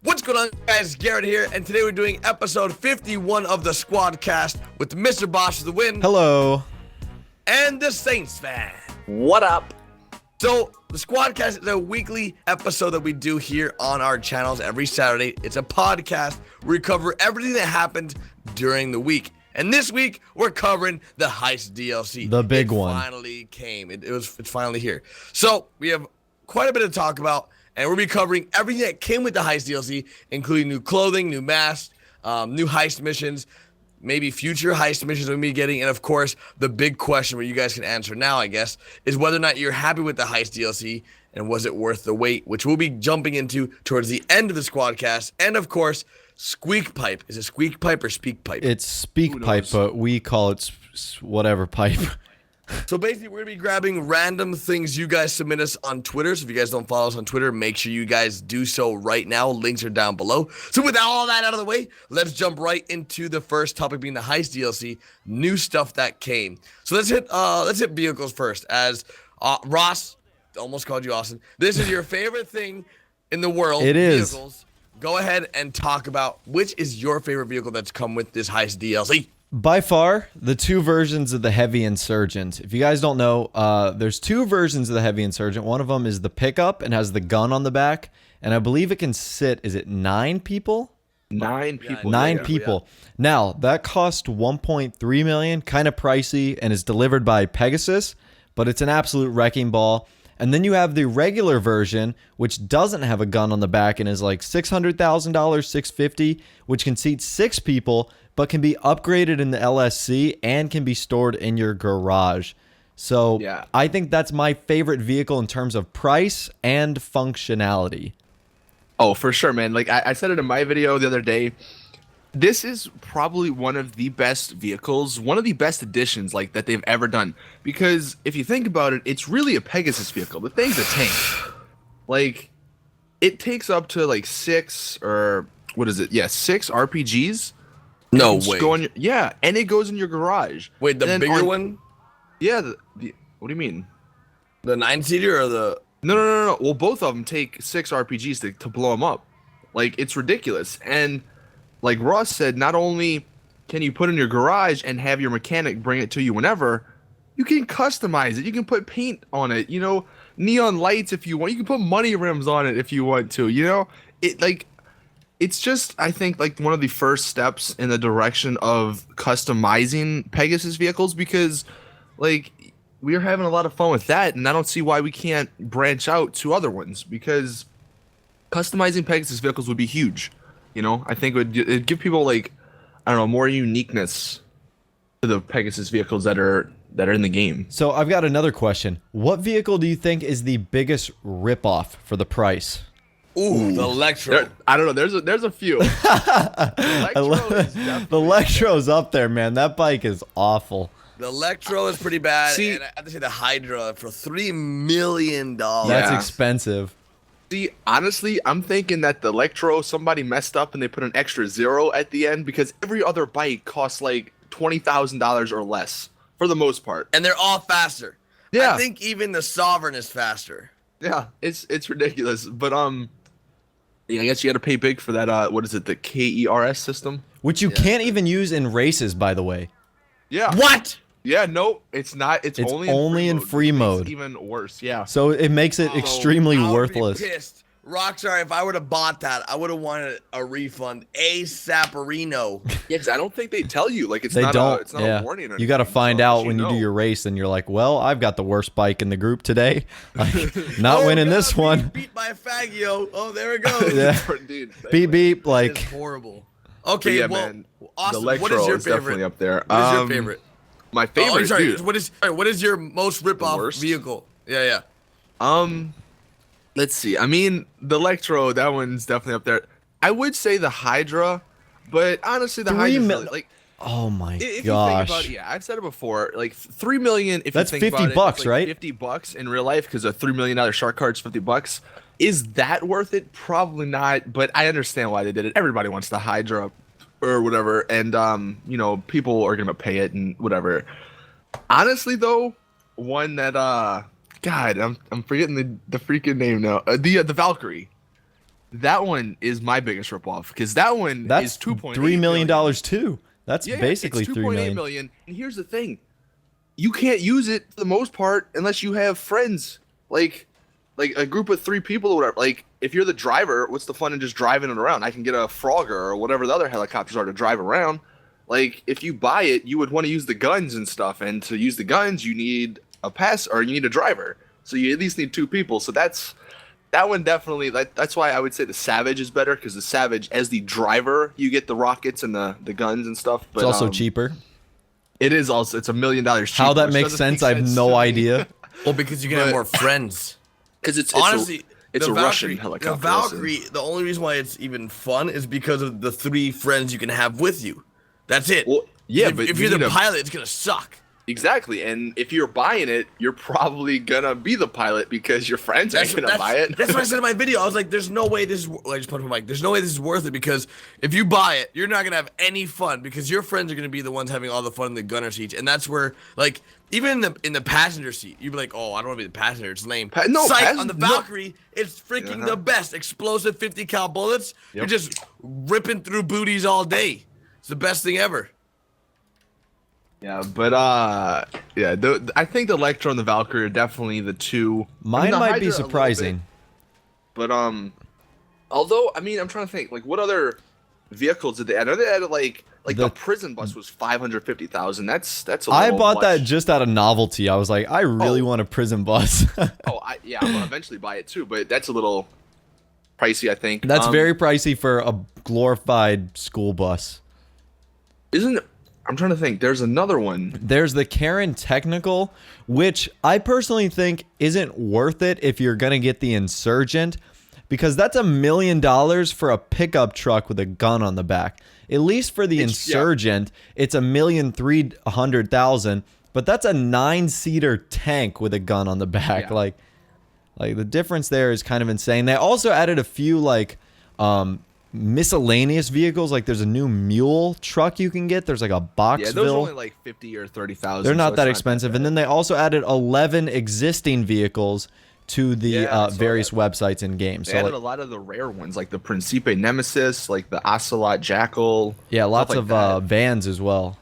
What's going on, guys? Garrett here, and today we're doing episode 51 of the Squadcast with Mr. Boss for the win. Hello. And the Saints fan. What up? So, the Squadcast is a weekly episode that we do here on our channels every Saturday. It's a podcast where we cover everything that happened during the week. And this week, we're covering the Heist DLC. The big one. It finally came. It's finally here. So, we have quite a bit to talk about. And we'll be covering everything that came with the Heist DLC, including new clothing, new masks, new Heist missions, maybe future Heist missions we'll be getting, and of course, the big question where you guys can answer now, I guess, is whether or not you're happy with the Heist DLC, and was it worth the wait, which we'll be jumping into towards the end of the Squadcast, and of course, Squeak Pipe. Is it Squeak Pipe or Speak Pipe? It's Speak Pipe, but we call it whatever pipe. So basically, we're going to be grabbing random things you guys submit us on Twitter. So if you guys don't follow us on Twitter, make sure you guys do so right now. Links are down below. So with all that out of the way, let's jump right into the first topic being the Heist DLC, new stuff that came. So let's hit vehicles first. As Ross, almost called you Austin. This is your favorite thing in the world. It is. Vehicles. Go ahead and talk about which is your favorite vehicle that's come with this Heist DLC. By far, the two versions of the Heavy Insurgent. If you guys don't know, there's two versions of the Heavy Insurgent. One of them is the pickup and has the gun on the back. And I believe it can sit, is it 9 people? 9 people. Nine people. Now, that cost $1.3 million, kind of pricey, and is delivered by Pegasus, but it's an absolute wrecking ball. And then you have the regular version, which doesn't have a gun on the back and is like $600,000, $650,000, which can seat 6 people, but can be upgraded in the LSC and can be stored in your garage. So Yeah. I think that's my favorite vehicle in terms of price and functionality. Oh, for sure, man. Like I said it in my video the other day. This is probably one of the best vehicles, one of the best additions like that they've ever done. Because if you think about it, it's really a Pegasus vehicle. The thing's a tank. Like, it takes up to like 6 or what is it? Yeah, 6 RPGs. No Just way. go in your, yeah, and it goes in your garage. Wait, the And then bigger on- one? Yeah. What do you mean? The 9-seater or the... No. Well, both of them take 6 RPGs to blow them up. Like, it's ridiculous. And like Ross said, not only can you put in your garage and have your mechanic bring it to you whenever, you can customize it. You can put paint on it, you know, neon lights if you want. You can put money rims on it if you want to, you know? It's just, I think, like one of the first steps in the direction of customizing Pegasus vehicles because, like, we are having a lot of fun with that, and I don't see why we can't branch out to other ones because customizing Pegasus vehicles would be huge. You know, I think it'd give people, like, I don't know, more uniqueness to the Pegasus vehicles that are in the game. So I've got another question. What vehicle do you think is the biggest ripoff for the price? Ooh, the Electro. I don't know. There's a few. The Electro's up there, man. That bike is awful. The Electro is pretty bad. See- and I have to say the Hydra for $3 million. That's Yeah. expensive. See, honestly, I'm thinking that the Electro, somebody messed up and they put an extra 0 at the end because every other bike costs like $20,000 or less for the most part. And they're all faster. Yeah. I think even the Sovereign is faster. Yeah, it's ridiculous. But yeah, I guess you got to pay big for that. What is it? The KERS system? Which you can't even use in races, by the way. Yeah. What? Yeah. No, it's not. It's only in free which makes mode. it even worse. Yeah. So it makes it extremely I would worthless. be pissed. Rockstar, if I would have bought that, I would have wanted a refund ASAParino. Yeah, because I don't think they tell you. Like, it's They not don't. it's not Yeah. a warning. Or You got to anything, find so out unless when you do know. your race, and you're like, well, I've got the worst bike in the group today. Not Oh, winning God, this one. Beat by Fagio. Oh, there it goes. Yeah. Dude, Beep beep. It's Like, horrible. But Okay, yeah, well, man. Austin, the Electro what is your is definitely favorite? up there. What is your favorite? My favorite, Oh, sorry. dude. What is your most rip-off worst? vehicle? Yeah. Let's see. I mean, the Electro, that one's definitely up there. I would say the Hydra, but honestly, the 3 Hydra, mil- really, like, oh my if you think gosh. about it, yeah, I've said it before. Like 3 million. If That's you think about $50, it, it's like right? $50 in real life because a $3 million shark card is $50. Is that worth it? Probably not. But I understand why they did it. Everybody wants the Hydra or whatever, and you know, people are gonna pay it and whatever. Honestly, though, one that God, I'm forgetting the freaking name now. The Valkyrie. That one is my biggest ripoff because that one That's is $2.8 $3 million too. That's basically it's 3 million. million. And here's the thing, you can't use it for the most part unless you have friends, like a group of 3 people or whatever. Like if you're the driver, what's the fun in just driving it around? I can get a Frogger or whatever the other helicopters are to drive around. Like if you buy it, you would want to use the guns and stuff, and to use the guns, you need a pass or you need a driver. So you at least need 2 people. So that one definitely. That's why I would say the Savage is better, because the Savage, as the driver, you get the rockets and the guns and stuff. But It's also cheaper. It is also. It's $1 million cheaper. How that makes sense, I have no idea. Well, because you can have more friends. Because it's honestly, it's a Valkyrie, Russian helicopter. The Valkyrie, the only reason why it's even fun is because of the 3 friends you can have with you. That's it. Well, yeah, if, but if you're the pilot, it's gonna suck. Exactly, and if you're buying it, you're probably gonna be the pilot because your friends aren't gonna buy it. That's what I said in my video. I was like, "There's no way this." I just put my mic. There's no way this is worth it, because if you buy it, you're not gonna have any fun, because your friends are gonna be the ones having all the fun in the gunner seats, and that's where, like, even in the passenger seat, you'd be like, "Oh, I don't want to be the passenger. It's lame." On the Valkyrie, it's freaking the best. Explosive 50 cal bullets. Yep. You're just ripping through booties all day. It's the best thing ever. Yeah, but I think the Electro and the Valkyrie are definitely the 2. Mine the might Hydra be a little surprising. bit, but although I'm trying to think, like, what other vehicles did they add? I know they added like the prison bus was 550,000. That's a little I bought much. that just out of novelty. I was like, I really want a prison bus. I'm gonna eventually buy it too, but that's a little pricey, I think. That's very pricey for a glorified school bus. I'm trying to think. There's another one. There's the Karen Technical, which I personally think isn't worth it if you're going to get the Insurgent, because that's $1 million for a pickup truck with a gun on the back. At least for the Insurgent, it's $1,300,000, but that's a 9-seater tank with a gun on the back. Yeah. Like the difference there is kind of insane. They also added a few miscellaneous vehicles. Like there's a new mule truck you can get. There's like a Boxville. Yeah, those are only like 50 or 30,000. They're not that expensive. And then they also added 11 existing vehicles to the various websites and games. They added a lot of the rare ones, like the Principe Nemesis, like the Ocelot Jackal. Yeah, lots of vans as well.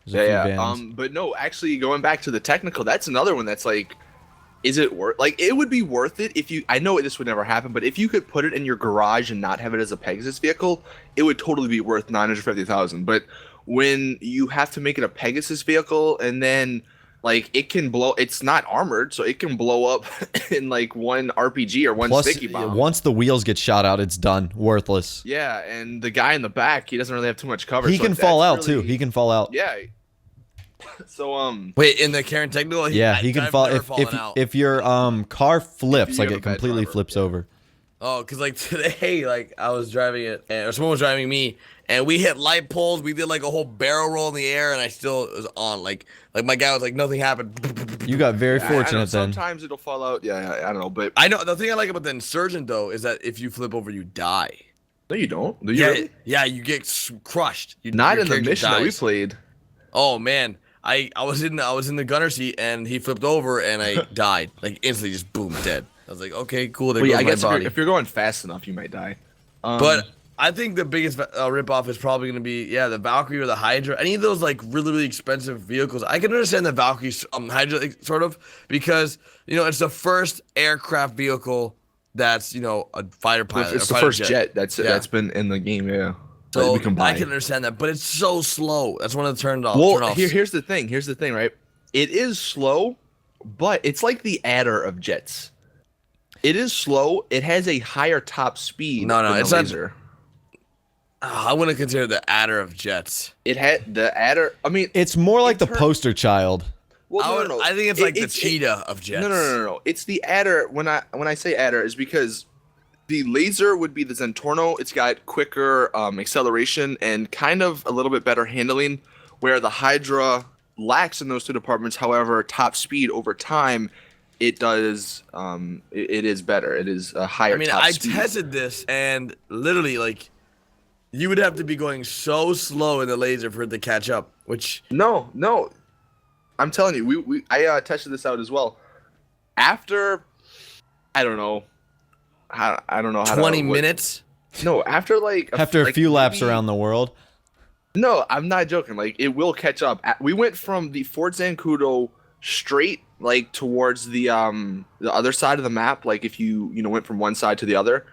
There's a few vans. But no, actually, going back to the technical, that's another one that's like, is it worth? Like, it would be worth it if you. I know this would never happen, but if you could put it in your garage and not have it as a Pegasus vehicle, it would totally be worth 950,000. But when you have to make it a Pegasus vehicle, and then like it can blow, it's not armored, so it can blow up in like one RPG or one sticky bomb. Once the wheels get shot out, it's done, worthless. Yeah, and the guy in the back, he doesn't really have too much cover. He can fall out too. He can fall out. Yeah. So wait, in the Karen Technical, he can fall if your car flips, like it completely flips over. Oh, because like today, like I was driving it, or someone was driving me, and we hit light poles. We did like a whole barrel roll in the air, and I still was on. Like my guy was like, nothing happened. You got very fortunate then. Sometimes it'll fall out. Yeah, I don't know, but I know the thing I like about the Insurgent though is that if you flip over, you die. No, you don't. Do you really? Yeah, you get crushed. Not in the mission that we played. Oh man. I was in the gunner seat, and he flipped over and I died, like instantly, just boom, dead. I was like, okay, cool. There goes I guess my body. If you're going fast enough, you might die. But I think the biggest ripoff is probably going to be the Valkyrie or the Hydra. Any of those like really, really expensive vehicles. I can understand the Valkyrie Hydra sort of, because it's the first aircraft vehicle that's a fighter pilot. It's the first jet that's been in the game. Yeah. So I can understand that, but it's so slow. That's one of the turn-offs. Well, here's the thing. Here's the thing, right? It is slow, but it's like the adder of jets. It is slow. It has a higher top speed. No, it's laser. I wouldn't consider the adder of jets. It had the adder. I mean, it's more like the poster child. Well, no. I think it's like the cheetah of jets. No. It's the adder. When I say adder, is because the laser would be the Zentorno. It's got quicker acceleration and kind of a little bit better handling, where the Hydra lacks in those 2 departments. However, top speed over time, it does. It is better. It is a higher. I tested this, and literally, like, you would have to be going so slow in the laser for it to catch up. Which no, I'm telling you, I tested this out as well. After, I don't know, I don't know how 20 minutes. No, after like a few laps around the world. No, I'm not joking. Like it will catch up. We went from the Fort Zancudo straight like towards the other side of the map. Like if you went from one side to the other,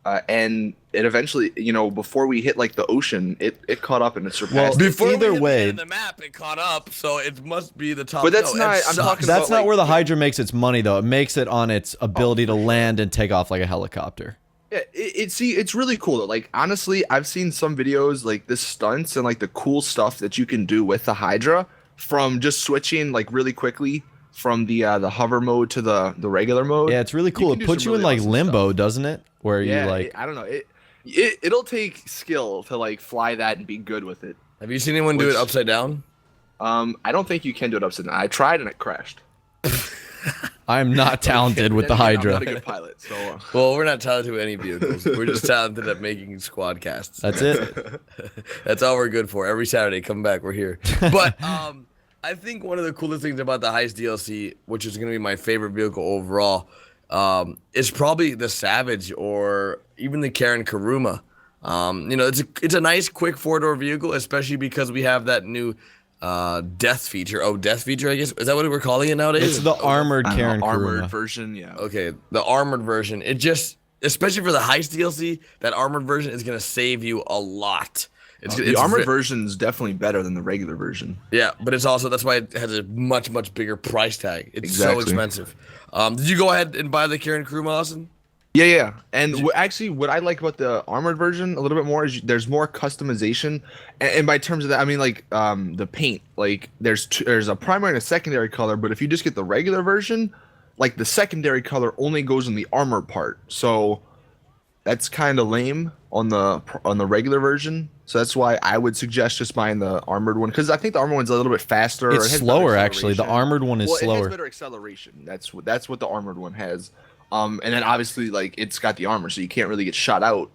and it eventually before we hit like the ocean, it caught up and it surpassed. Well, Before either we hit way, the end of the map, it caught up, so it must be the top. But that's no, not. it I'm sucks. talking that's about, not like, where the Hydra makes its money, though. It makes it on its ability to land and take off like a helicopter. Yeah, it's really cool though. Like honestly, I've seen some videos like the stunts and like the cool stuff that you can do with the Hydra from just switching like really quickly from the hover mode to the regular mode. Yeah, it's really cool. can It do puts some you in really like awesome limbo, stuff. doesn't it? Where Yeah, you like I don't know. It'll take skill to like fly that and be good with it. Have you seen anyone do it upside down? I don't think you can do it upside down. I tried and it crashed. I'm not talented with the Then again, Hydra. I'm not a good pilot, so Well, we're not talented with any vehicles. We're just talented at making squadcasts. That's it. That's all we're good for. Every Saturday, come back, we're here. But I think one of the coolest things about the Heist DLC, which is going to be my favorite vehicle overall, is probably the Savage or even the Karen Kuruma. It's a nice, quick four-door vehicle, especially because we have that new death feature. Oh, death feature, I guess. Is that what we're calling it nowadays? It's the armored I don't know, Karen armored Kuruma. version. Yeah. Okay, the armored version. It just, especially for the Heist DLC, that armored version is going to save you a lot. The armored version is definitely better than the regular version. Yeah, but it's also, that's why it has a much, much bigger price tag. It's so Exactly. expensive. Did you go ahead and buy the Karen Kuruma, Austin? Yeah. And actually, what I like about the armored version a little bit more is there's more customization. And by terms of that, I mean like the paint. Like there's a primary and a secondary color, but if you just get the regular version, like the secondary color only goes in the armor part. So that's kind of lame on the regular version. So that's why I would suggest just buying the armored one, because I think the armored one's a little bit faster. It's it has slower, better actually. The acceleration. armored one is Well, it slower. has better acceleration. That's what the armored one has. And then obviously like it's got the armor, so you can't really get shot out.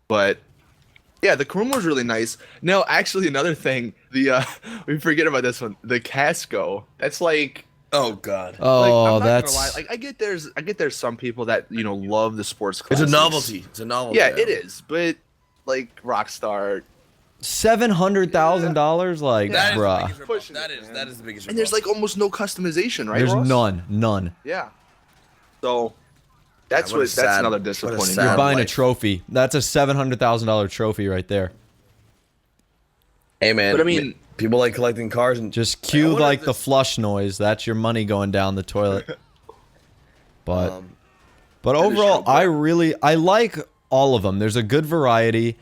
But yeah, the Kuruma was really nice. No, actually another thing, we forget about this one. The Casco. That's like, Oh, God. Oh, like, I'm not that's gonna lie. Like I get there's some people that love the sports It's classics. a novelty. It's a novelty. Yeah, it is. But like Rockstar, $700,000. Like, That is the bruh. biggest ripoff. Pushing That it, is man. the biggest and there's ripoff. like almost no customization, right? There's Ross? none. Yeah. So that's what a that's sad- another what a disappointing. sad You're buying a life. trophy. That's a $700,000 trophy right there. Hey, man. But I mean- people like collecting cars and Just cue wonder like if the this- flush noise. That's your money going down the toilet. But That is overall, true. I like all of them. There's a good variety.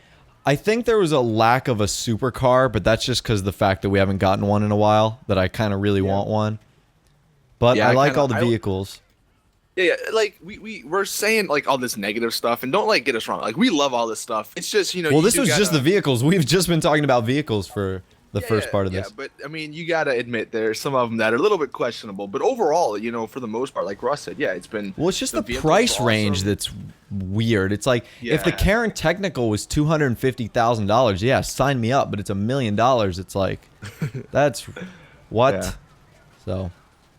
I think there was a lack of a supercar, but that's just because the fact that we haven't gotten one in a while. That I kind of really want one. But Yeah, I I like kinda- all the I- vehicles. Yeah, like we're saying like all this negative stuff, and don't like get us wrong. Like we love all this stuff. It's just Well, you this do was just the gotta- vehicles. We've just been talking about vehicles for the first part of this. Yeah, but I mean, you gotta admit there's some of them that are a little bit questionable. But overall, for the most part, like Russ said, yeah, it's been. Well, it's just the vehicles price are range awesome. that's weird. It's like if the Yeah. Karen Technical was $250,000, yeah, sign me up. But it's $1 million. It's like that's what. Yeah. So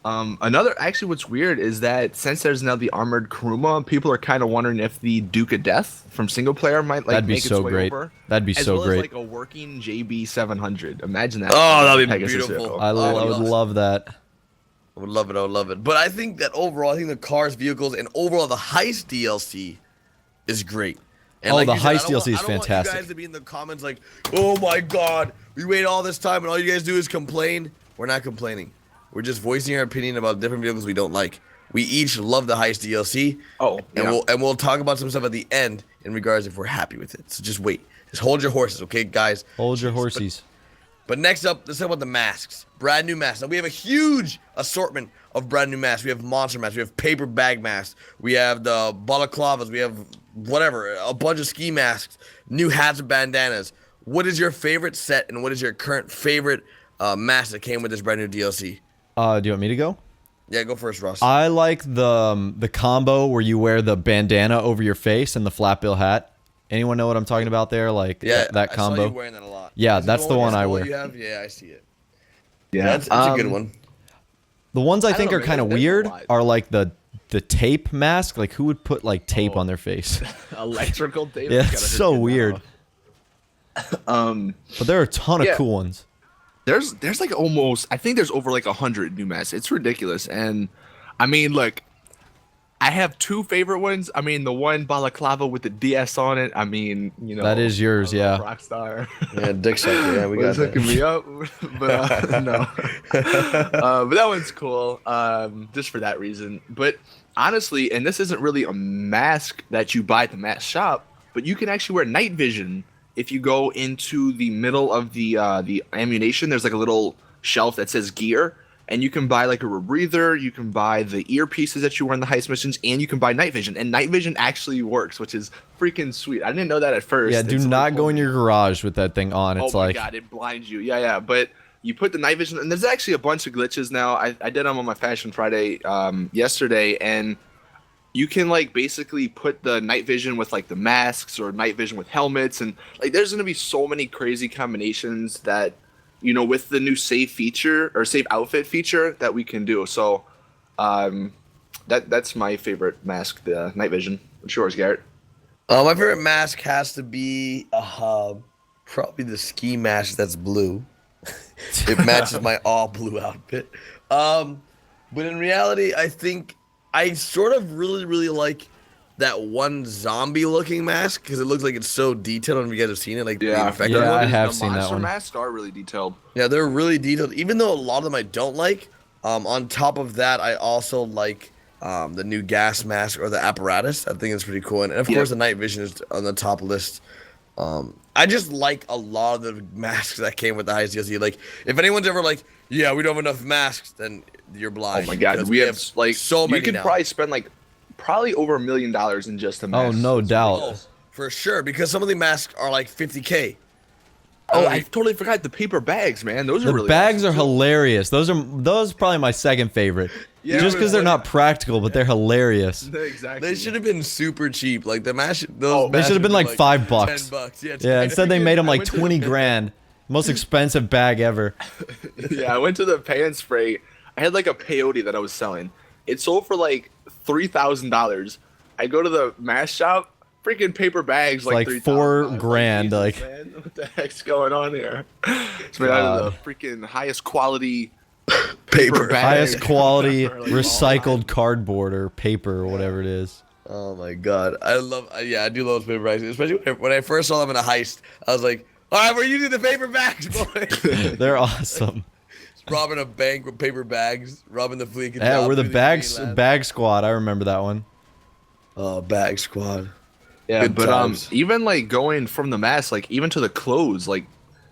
Actually, what's weird is that since there's now the armored Kuruma, people are kind of wondering if the Duke of Death from single player might like That'd be make so its way great. over. That'd be as so well great. As like a working JB 700. Imagine that. Oh, that'd be Pegasus beautiful. vehicle. I Oh, would yes. love that. I would love it. I would love it. But I think that overall, I think the cars, vehicles, and overall the Heist DLC is great. And Oh, like the you said, Heist DLC is I don't want fantastic. you guys to be in the comments like, oh my God, we wait all this time and all you guys do is complain. We're not complaining. We're just voicing our opinion about different vehicles we don't like. We each love the Heist DLC. Oh, and yeah. we'll talk about some stuff at the end in regards if we're happy with it. So just wait. Just hold your horses, okay, guys? Hold your horsies. But next up, let's talk about the masks. Brand new masks. Now, we have a huge assortment of brand new masks. We have monster masks. We have paper bag masks. We have the balaclavas. We have whatever, a bunch of ski masks, new hats and bandanas. What is your favorite set and what is your current favorite mask that came with this brand new DLC? Do you want me to go? Yeah, go first, Ross. I like the combo where you wear the bandana over your face and the flat bill hat. Anyone know what I'm talking about there? Like yeah, that combo. I saw you wearing that a lot. Yeah, Is it that's the one I wear. You have? Yeah, I see it. Yeah, That's a good one. The ones I think don't are know, kind of there's a weird lot. are like the the tape mask. Like, who would put like tape on their face? Electrical tape. Yeah, it's so weird. But there are a ton of cool ones. There's like almost, I think there's over like 100 new masks. It's ridiculous. And I mean, look, I have two favorite ones. I mean, the one balaclava with the DS on it. I mean, you know, That is yours, yeah. Rockstar. Yeah, dick sucker. Yeah, we got Was hooking me up, but no. But that one's cool, just for that reason. But honestly, and this isn't really a mask that you buy at the mask shop, but you can actually wear night vision if you go into the middle of the ammunition. There's like a little shelf that says gear. And you can buy like a rebreather, you can buy the earpieces that you wear in the heist missions, and you can buy night vision. And night vision actually works, which is freaking sweet. I didn't know that at first. Yeah, do not go in your garage with that thing on. It's like, oh my god, it blinds you. Yeah. But you put the night vision, and there's actually a bunch of glitches now. I did them on my Fashion Friday yesterday, and you can like basically put the night vision with like the masks or night vision with helmets, and like there's gonna be so many crazy combinations that, you know, with the new save feature or save outfit feature that we can do. So that's my favorite mask, the night vision. What's yours, Garrett? My favorite mask has to be probably the ski mask that's blue. It matches my all blue outfit. But in reality, I think I sort of really like that one zombie looking mask because it looks like it's so detailed. I don't know if you guys have seen it. Like the infected yeah, one. I have the seen that monster one. masks are really detailed. Yeah, they're really detailed. Even though a lot of them I don't like. On top of that, I also like the new gas mask or the apparatus. I think it's pretty cool. And of course, the night vision is on the top list. I just like a lot of the masks that came with the Heist DLC. Like, if anyone's ever like, yeah, we don't have enough masks, then you're blind. Oh my god, we have like so many. You could now. probably spend like probably over $1 million in just a mask. Oh, no doubt. Oh, for sure, because some of the masks are like 50K. Oh, I totally forgot the paper bags, man. Those are The really bags are awesome, too. hilarious. Those are probably my second favorite. Yeah, Just but because they're like- not practical, but they're hilarious. Exactly. They should have been super cheap. Like the mask. Those They masks should have been like $5. $10. Yeah. Yeah, instead they made them I like went to- 20 grand. Most expensive bag ever. Yeah, I went to the pay and spray. I had like a peyote that I was selling. It sold for like $3,000. I go to the mask shop, freaking paper bags like $3,000. $4 grand, Jesus, like- man, what the heck's going on here? It's made out of the freaking highest quality Paper. bag. Highest quality For, like, recycled cardboard or paper or whatever it is. Oh my god, I love. Yeah, I do love those paper bags, especially when I first saw them in a heist. I was like, all right, we're using the paper bags, boy. They're awesome. Robbing a bank with paper bags, robbing the fleet. Yeah, we're the bag squad. I remember that one. Oh, bag squad. Yeah, Good but times. even like going from the mask, like even to the clothes, like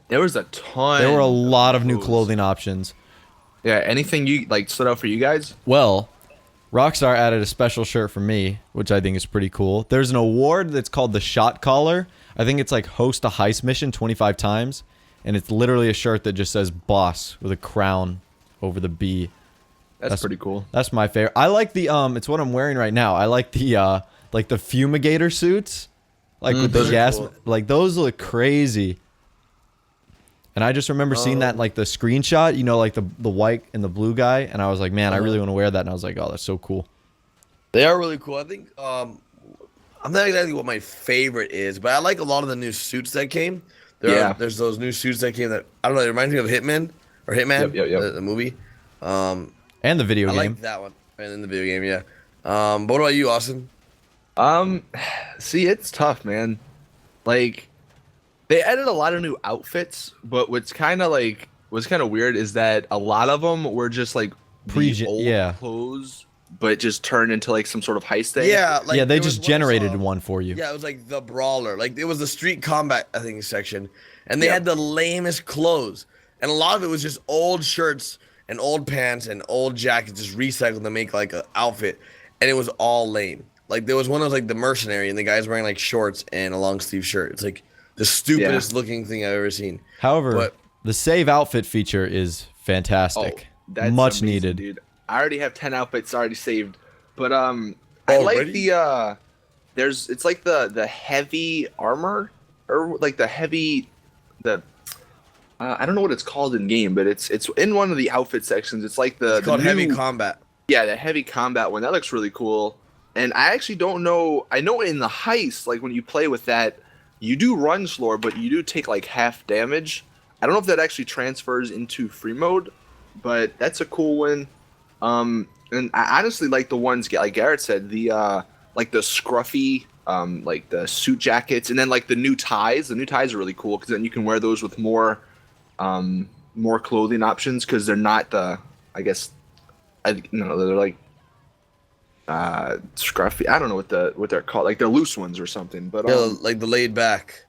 there was a ton. There were a lot of new clothes. clothing options. Yeah, anything you like stood out for you guys? Well, Rockstar added a special shirt for me, which I think is pretty cool. There's an award that's called the Shot Collar. I think it's like host a heist mission 25 times, and it's literally a shirt that just says boss with a crown over the B. That's pretty cool. That's my favorite. I like the it's what I'm wearing right now. I like the fumigator suits, like with the those are gas. cool. Like those look crazy. And I just remember seeing that like the screenshot, you know, like the white and the blue guy, and I was like, man, I really want to wear that. And I was like, oh, that's so cool. They are really cool. I think I'm not exactly what my favorite is, but I like a lot of the new suits that came. There's those new suits that came that I don't know. It reminds me of Hitman. Yep. The movie. And the video I game. like that one. And in the video game, yeah. But what about you, Austin? See, it's tough, man. Like, they added a lot of new outfits, but what's kind of weird is that a lot of them were just like the old clothes, but just turned into like some sort of heist thing. Yeah, like yeah, they there was just one I generated saw- one for you. Yeah, it was like the brawler. Like it was the street combat, I think, section, and they Yep. had the lamest clothes, and a lot of it was just old shirts and old pants and old jackets, just recycled to make like an outfit, and it was all lame. Like there was one that was like the mercenary, and the guy's wearing like shorts and a long sleeve shirt. It's like the stupidest looking thing I've ever seen. However, But- the save outfit feature is fantastic. That's Much amazing, needed. dude. I already have 10 outfits already saved, but I like Already? it's like the heavy armor or like I don't know what it's called in game, but it's in one of the outfit sections. It's like It's called the heavy new- combat. Yeah, the heavy combat one, that looks really cool. And I actually don't know. I know in the heist, like when you play with that, you do run slower, but you do take like half damage. I don't know if that actually transfers into free mode, but that's a cool one. And I honestly like the ones like Garrett said, the like the scruffy, like the suit jackets, and then like the new ties. The new ties are really cool because then you can wear those with more clothing options because they're not the, I guess, they're like scruffy. I don't know what they're called. Like they're loose ones or something. But Yeah, like the laid back.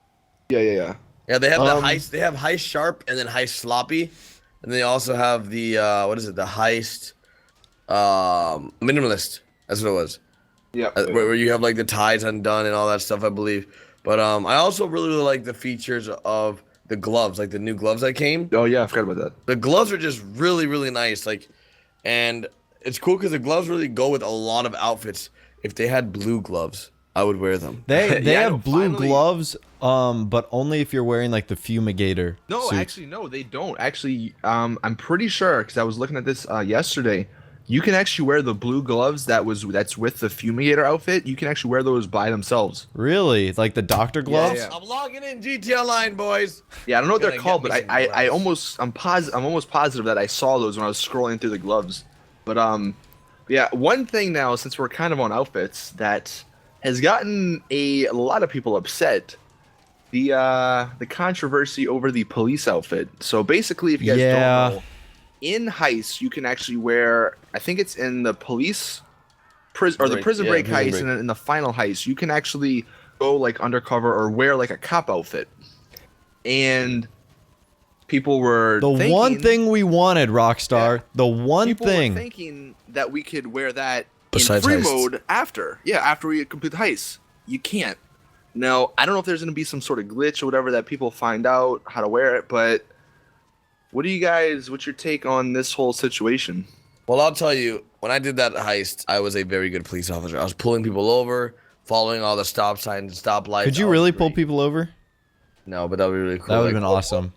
yeah. Yeah, they have the heist. They have heist sharp and then heist sloppy, and they also have the what is it? The heist minimalist. That's what it was. Yeah. Where you have like the ties undone and all that stuff, I believe. But I also really like the features of the gloves, like the new gloves that came. Oh yeah, I forgot about that. The gloves are just really nice, like, and it's cool because the gloves really go with a lot of outfits. If they had blue gloves, I would wear them. They Yeah, have no, blue finally. gloves, but only if you're wearing like the fumigator. No, suit. actually, no, they don't. Actually, I'm pretty sure because I was looking at this yesterday. You can actually wear the blue gloves that's with the fumigator outfit. You can actually wear those by themselves. Really, like the doctor gloves. yeah. I'm logging in GT Online, boys. Yeah, I don't know what they're Gonna called, get but me some gloves. I'm almost positive that I saw those when I was scrolling through the gloves. But yeah, one thing now, since we're kind of on outfits, that has gotten a lot of people upset. The controversy over the police outfit. So basically, if you guys don't know, in Heists you can actually wear, I think it's in the police prison or the prison break heist, and then in the final heist you can actually go like undercover or wear like a cop outfit. And people were The one thing we wanted, Rockstar. Yeah. The one people thing. were thinking that we could wear that Besides in free heists. mode after we complete the heist. You can't. Now, I don't know if there's going to be some sort of glitch or whatever that people find out how to wear it, but what's your take on this whole situation? Well, I'll tell you, when I did that heist, I was a very good police officer. I was pulling people over, following all the stop signs and stop lights. Could you really pull people over? No, but that would be really cool. That would have Like, been awesome.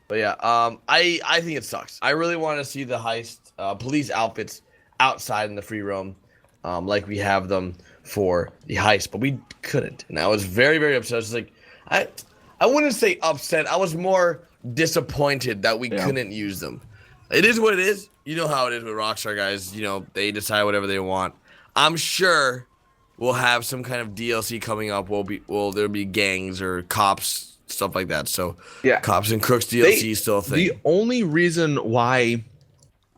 But yeah, I think it sucks. I really want to see the heist police outfits outside in the free roam, like we have them for the heist, but we couldn't, and I was very upset. I was like, I wouldn't say upset. I was more disappointed that we couldn't use them. It is what it is. You know how it is with Rockstar guys. You know, they decide whatever they want. I'm sure we'll have some kind of DLC coming up. There'll be gangs or cops, stuff like that. So Yeah. Cops and Crooks DLC is still a thing. The only reason why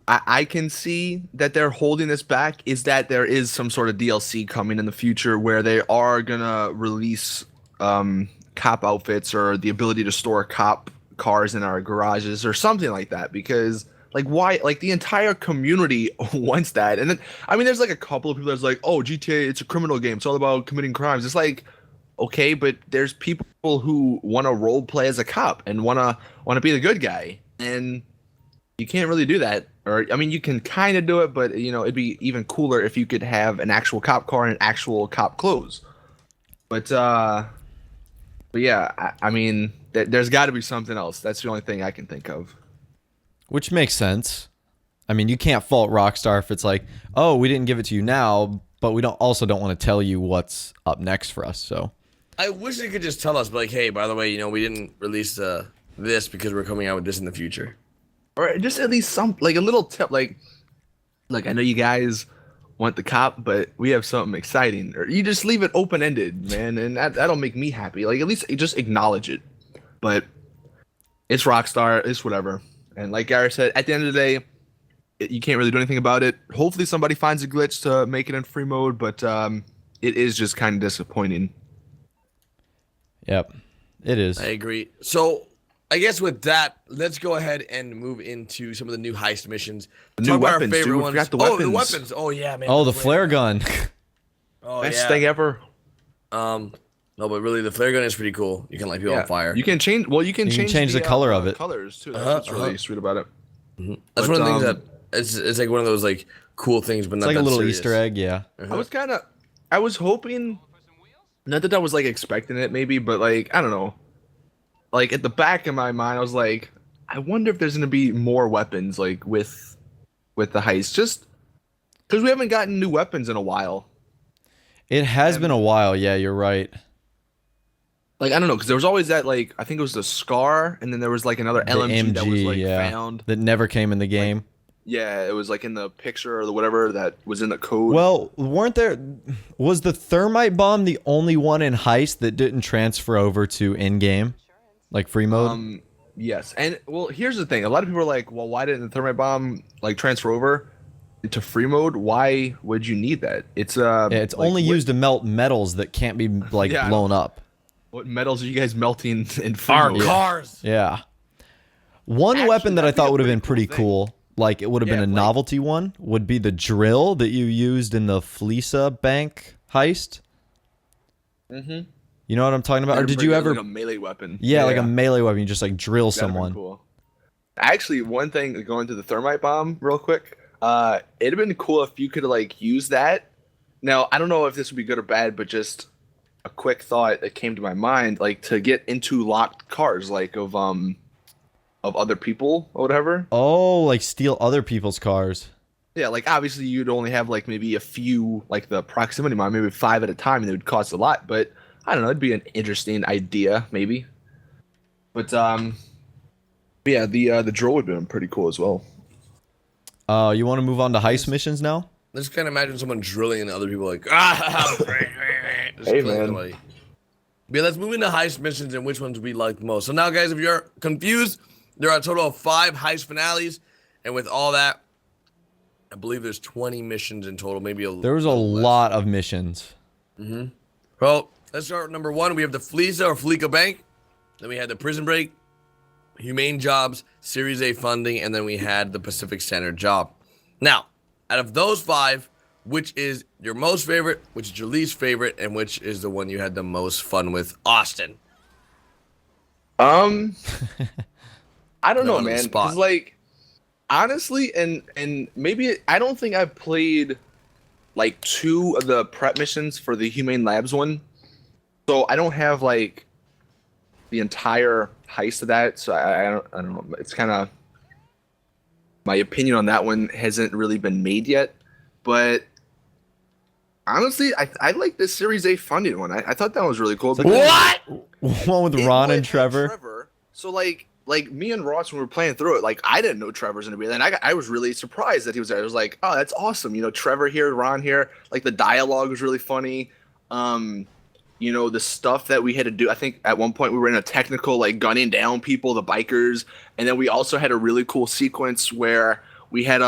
I can see that they're holding this back is that there is some sort of DLC coming in the future where they are gonna release cop outfits or the ability to store cop cars in our garages or something like that. Because like, why? Like, the entire community wants that. And then, I mean, there's like a couple of people that's like, oh, GTA, it's a criminal game. It's all about committing crimes. It's like, okay, but there's people who want to role play as a cop and want to be the good guy, and you can't really do that. Or, I mean, you can kind of do it, but you know, it'd be even cooler if you could have an actual cop car and actual cop clothes. But yeah, I mean, there's got to be something else. That's the only thing I can think of. Which makes sense. I mean, you can't fault Rockstar if it's like, oh, we didn't give it to you now, but we don't want to tell you what's up next for us. So I wish they could just tell us, like, hey, by the way, you know, we didn't release this because we're coming out with this in the future. Or just at least some, like, a little tip, like I know you guys want the cop, but we have something exciting. Or you just leave it open-ended, man, and that'll make me happy. Like, at least just acknowledge it. But it's Rockstar, it's whatever. And like Garrett said, at the end of the day, you can't really do anything about it. Hopefully somebody finds a glitch to make it in free mode, but it is just kind of disappointing. yep, it is. I agree. So I guess with that, let's go ahead and move into some of the new heist missions. The Talk new about our weapons, favorite dude. We ones. forgot the Oh, the weapons. weapons. Oh yeah, man. Oh, the flare gun. Oh, Best yeah. thing ever. No, but really, the flare gun is pretty cool. You can light people on fire. You can change. Well, you can change the color of it. Colors too. That's what's really sweet about it. That's one of the things that it's like one of those like cool things, but It's not like a that little serious. Easter egg, yeah. I was hoping, not that I was like expecting it maybe, but like, I don't know. Like at the back of my mind, I was like, I wonder if there's gonna be more weapons like with the heist. Just Because we haven't gotten new weapons in a while. It has been a while. Yeah, you're right. Like, I don't know, because there was always that, like, I think it was the Scar, and then there was, like, another The LMG that was, MG, like, yeah, found. that never came in the game. Yeah, it was, like, in the picture or the whatever that was in the code. Well, was the thermite bomb the only one in Heist that didn't transfer over to in-game? Like free mode? Yes. And, well, here's the thing. A lot of people are like, well, why didn't the thermite bomb, like, transfer over to free mode? Why would you need that? It's, Yeah, it's like, only used to melt metals that can't be, like, Yeah, blown up. What metals are you guys melting in free Our mode? cars. Yeah. One Actually, weapon that I that'd be thought a would have been pretty pretty cool cool, like it would have Yeah, been a like- novelty one, would be the drill that you used in the Fleesa Bank heist. Mm-hmm. You know what I'm talking about? Or did you ever? Like a melee weapon? Yeah, like a melee weapon. You just like drill That'd have been someone. Cool. Actually, one thing going to the thermite bomb real quick. It'd have been cool if you could like use that. Now I don't know if this would be good or bad, but just a quick thought that came to my mind, like to get into locked cars, like of other people or whatever. Oh, like steal other people's cars. Yeah, like obviously you'd only have like maybe a few, like the proximity mine, maybe 5 at a time, and it would cost a lot. But I don't know, it'd be an interesting idea, maybe. But yeah, the drill would have been pretty cool as well. You want to move on to heist missions now? Let's kind of imagine someone drilling and other people like, ah, just Hey, killing man. somebody. But yeah, let's move into heist missions and which ones we like the most. So now, guys, if you're confused, there are a total of 5 heist finales. And with all that, I believe there's 20 missions in total. Maybe There was a lot of missions. Well, let's start with number 1. We have the Fleesa or Fleeka Bank. Then we had the Prison Break, Humane Jobs, Series A funding, and then we had the Pacific Standard job. Now, out of those 5, which is your most favorite, which is your least favorite, and which is the one you had the most fun with, Austin? I don't know, on the man. spot. 'Cause, like, honestly, and maybe I don't think I've played like 2 of the prep missions for the Humane Labs one, so I don't have like the entire heist of that. So I don't know. It's kind of my opinion on that one hasn't really been made yet, but. Honestly, I like this Series A funded one. I thought that was really cool. because What? One with it Ron would and have Trevor. So like me and Ross, when we were playing through it, like I didn't know Trevor's gonna be there, and I was really surprised that he was there. I was like, oh, that's awesome. You know, Trevor here, Ron here. Like the dialogue was really funny. You know, the stuff that we had to do. I think at one point we were in a technical, like gunning down people, the bikers, and then we also had a really cool sequence where we had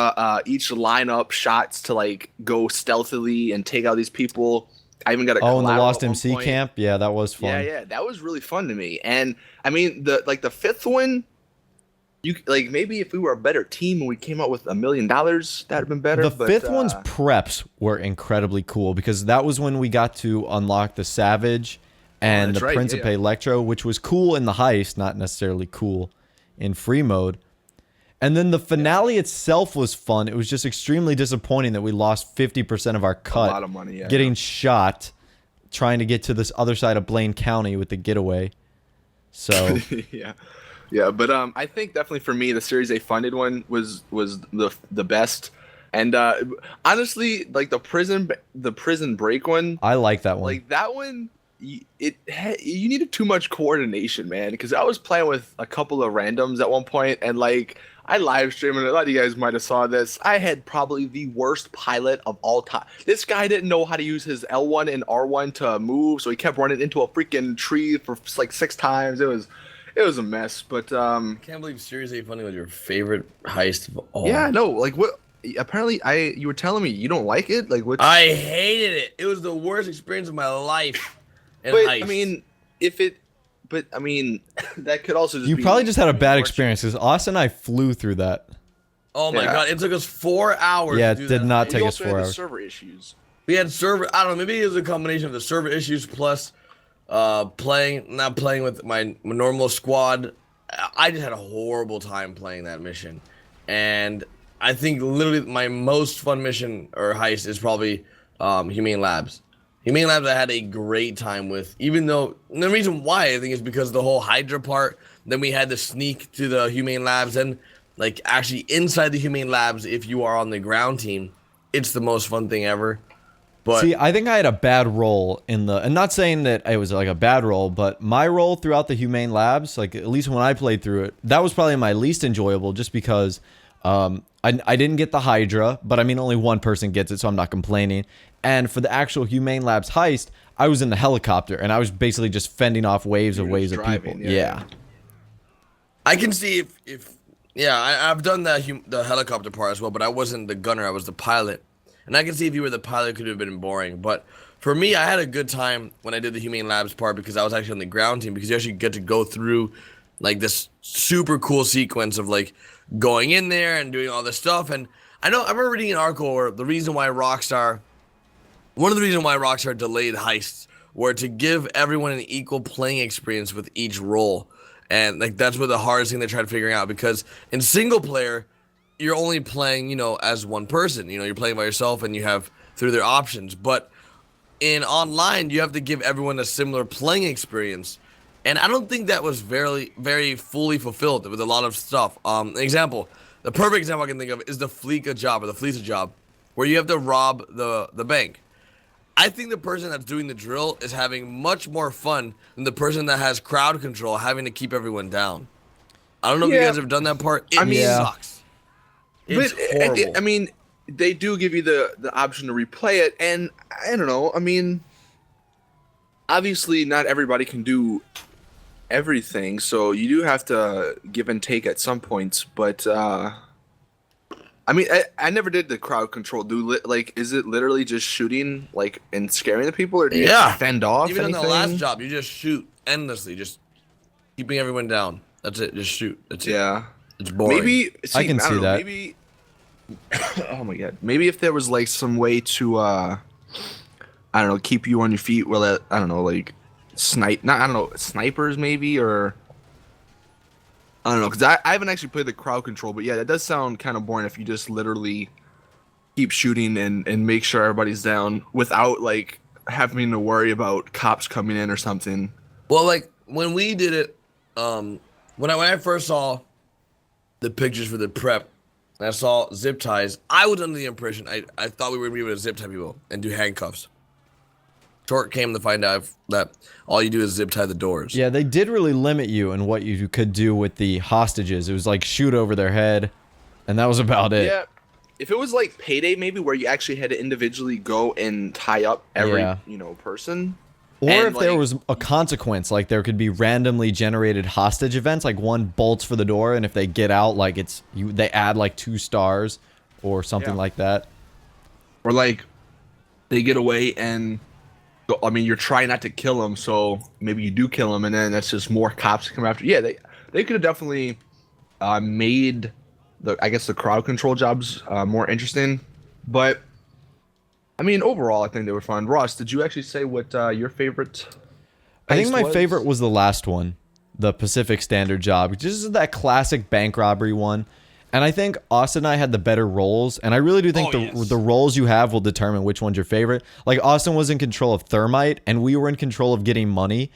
each line up shots to like go stealthily and take out these people. I even got a Oh, in the collateral Lost at one MC point. camp? Yeah, that was fun. Yeah, that was really fun to me. And I mean, the 5th one, you like maybe if we were a better team and we came out with $1 million, that'd have been better. The but, 5th one's preps were incredibly cool because that was when we got to unlock the Savage and that's the right, Principe yeah. Electro, which was cool in the heist, not necessarily cool in free mode. And then the finale itself was fun. It was just extremely disappointing that we lost 50% of our cut. a lot of money. Yeah, getting shot trying to get to this other side of Blaine County with the getaway. So yeah. But I think definitely for me, the Series A funded one was the best. And honestly, like the prison break one, I like that one. like that one. You needed too much coordination, man. Because I was playing with a couple of randoms at one point, and like I live streamed, and a lot of you guys might have saw this. I had probably the worst pilot of all time. This guy didn't know how to use his L1 and R1 to move, so he kept running into a freaking tree for like 6 times. It was a mess. But I can't believe Series A funding was your favorite heist of all. yeah, no, like what? Apparently, you were telling me you don't like it. Like what? I hated it. It was the worst experience of my life. In But heist. I mean, that could also just you be probably just had a bad more- experience because Austin and I flew through that. oh my yeah. god, it took us 4 hours. Yeah, to do it did that not heist. take You us also 4 had the hours. server issues. We had server. I don't know. Maybe it was a combination of the server issues plus not playing with my normal squad. I just had a horrible time playing that mission, and I think literally my most fun mission or heist is probably Humane Labs. Humane Labs I had a great time with, even though the reason why I think is because the whole Hydra part. Then we had to sneak to the Humane Labs, and like actually inside the Humane Labs, if you are on the ground team, it's the most fun thing ever. But See, I think I had a bad role in the, and not saying that it was like a bad role, but my role throughout the Humane Labs, like at least when I played through it, that was probably my least enjoyable, just because I didn't get the Hydra, but I mean only one person gets it, so I'm not complaining. And for the actual Humane Labs heist, I was in the helicopter, and I was basically just fending off waves of people. Yeah. I can see if yeah, I've done the helicopter part as well, but I wasn't the gunner, I was the pilot. And I can see if you were the pilot, it could have been boring. But for me, I had a good time when I did the Humane Labs part because I was actually on the ground team, because you actually get to go through like this super cool sequence of like going in there and doing all this stuff. And I remember reading an article where one of the reasons why Rockstar delayed heists were to give everyone an equal playing experience with each role. And like that's what the hardest thing they tried figuring out, because in single player, you're only playing, as one person. You're playing by yourself and you have through their options. But in online, you have to give everyone a similar playing experience. And I don't think that was very, very fully fulfilled with a lot of stuff. The perfect example I can think of is the Fleeca job, where you have to rob the bank. I think the person that's doing the drill is having much more fun than the person that has crowd control, having to keep everyone down. I don't know if you guys have done that part. It sucks. It's horrible. I mean, they do give you the option to replay it, and I don't know. I mean, obviously, not everybody can do everything, so you do have to give and take at some points. But I mean, I never did the crowd control. Is it literally just shooting and scaring the people, or do you fend off? Even anything? in the last job, you just shoot endlessly, just keeping everyone down. That's it. Just shoot. That's it. Yeah. It's boring. I can see that. Maybe. Oh my god. Maybe if there was some way to I don't know, keep you on your feet while I don't know, snipers maybe, or I don't know, because I haven't actually played the crowd control, but yeah, that does sound kind of boring if you just literally keep shooting and make sure everybody's down without having to worry about cops coming in or something. Well, when we did it, when I first saw the pictures for the prep, and I saw zip ties, I was under the impression I thought we were going to be able to zip tie people and do handcuffs. Short came to find out that all you do is zip tie the doors. Yeah, they did really limit you in what you could do with the hostages. It was like shoot over their head, and that was about it. Yeah. If it was like Payday, maybe, where you actually had to individually go and tie up every person. Or if there was a consequence, like there could be randomly generated hostage events, like one bolts for the door, and if they get out, they add 2 stars or something like that. Or they get away and, I mean, you're trying not to kill them, so maybe you do kill them, and then that's just more cops come after. Yeah, they could have definitely made the crowd control jobs more interesting, but. I mean, overall, I think they were fun. Ross, did you actually say what your favorite? I think my favorite was the last one, the Pacific Standard job. This is that classic bank robbery one. And I think Austin and I had the better roles. And I really do think the roles you have will determine which one's your favorite. Like, Austin was in control of Thermite, and we were in control of getting money.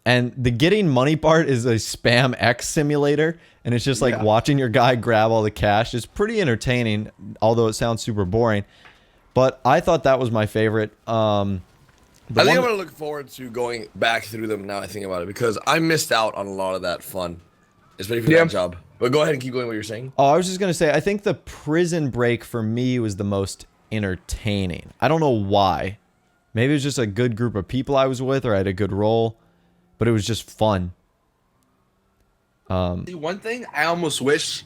And the getting money part is a spam X simulator. And it's just watching your guy grab all the cash. It's pretty entertaining, although it sounds super boring. But I thought that was my favorite. I think I'm going to look forward to going back through them now I think about it, because I missed out on a lot of that fun, especially for that job. But go ahead and keep going what you're saying. Oh, I was just going to say, I think the prison break for me was the most entertaining. I don't know why. Maybe it was just a good group of people I was with, or I had a good role. But it was just fun. One thing I almost wish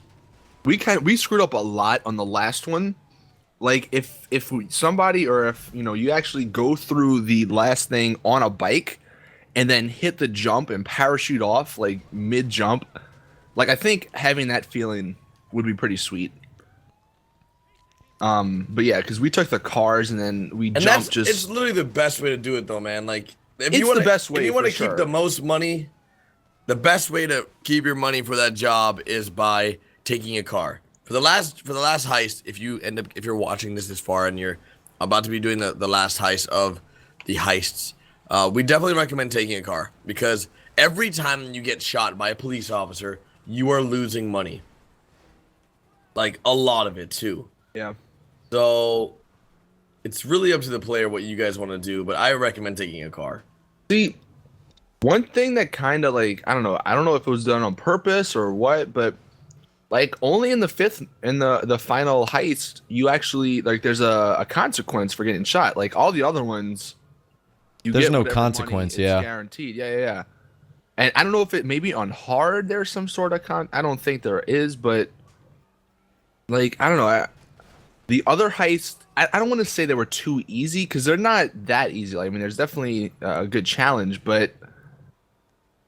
we screwed up a lot on the last one. If somebody, or if you actually go through the last thing on a bike and then hit the jump and parachute off mid jump, I think having that feeling would be pretty sweet. But yeah, because we took the cars and then we jumped. It's literally the best way to do it, though, man. If you want to keep the most money, the best way to keep your money for that job is by taking a car. For the last heist, if you're watching this far and you're about to be doing the last heist of the heists, we definitely recommend taking a car, because every time you get shot by a police officer, you are losing money. A lot of it too. Yeah. So It's really up to the player what you guys want to do, but I recommend taking a car. See, one thing that kind of like I don't know if it was done on purpose or what, but like only in the fifth in the final heist, you actually like there's a consequence for getting shot. Like all the other ones, there's get no whatever consequence. money, it's guaranteed. Yeah. And I don't know if it maybe on hard there's some sort of I don't think there is, but like I don't know. The other heists, I don't want to say they were too easy because they're not that easy. Like, I mean, there's definitely a good challenge, but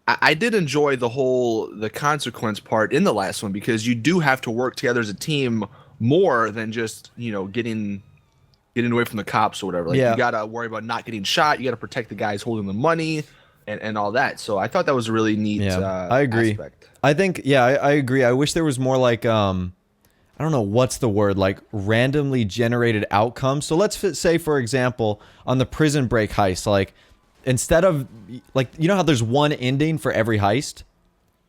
I did enjoy the consequence part in the last one because you do have to work together as a team more than just getting away from the cops or whatever. Like you gotta worry about not getting shot. You gotta protect the guys holding the money and all that. So I thought that was a really neat. I agree. Aspect. I think I agree. I wish there was more like I don't know what's the word, like randomly generated outcomes. So let's say, for example, on the prison break heist, like instead of like, you know how there's one ending for every heist?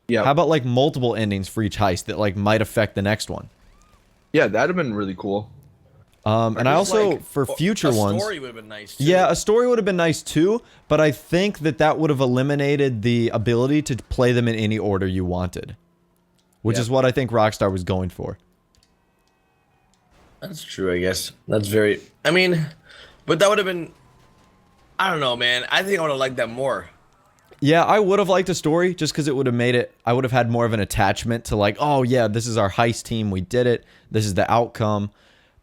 Yeah. How about like multiple endings for each heist that like might affect the next one? Yeah, that'd have been really cool. And I also, like, for future ones, a story would have been nice too. Yeah, a story would have been nice too, but I think that would have eliminated the ability to play them in any order you wanted, which is what I think Rockstar was going for. That's true, I guess. That's very... I mean, but that would have been... I don't know, man. I think I would have liked that more. Yeah, I would have liked a story just because it would have made it... I would have had more of an attachment to like, oh yeah, this is our heist team. We did it. This is the outcome.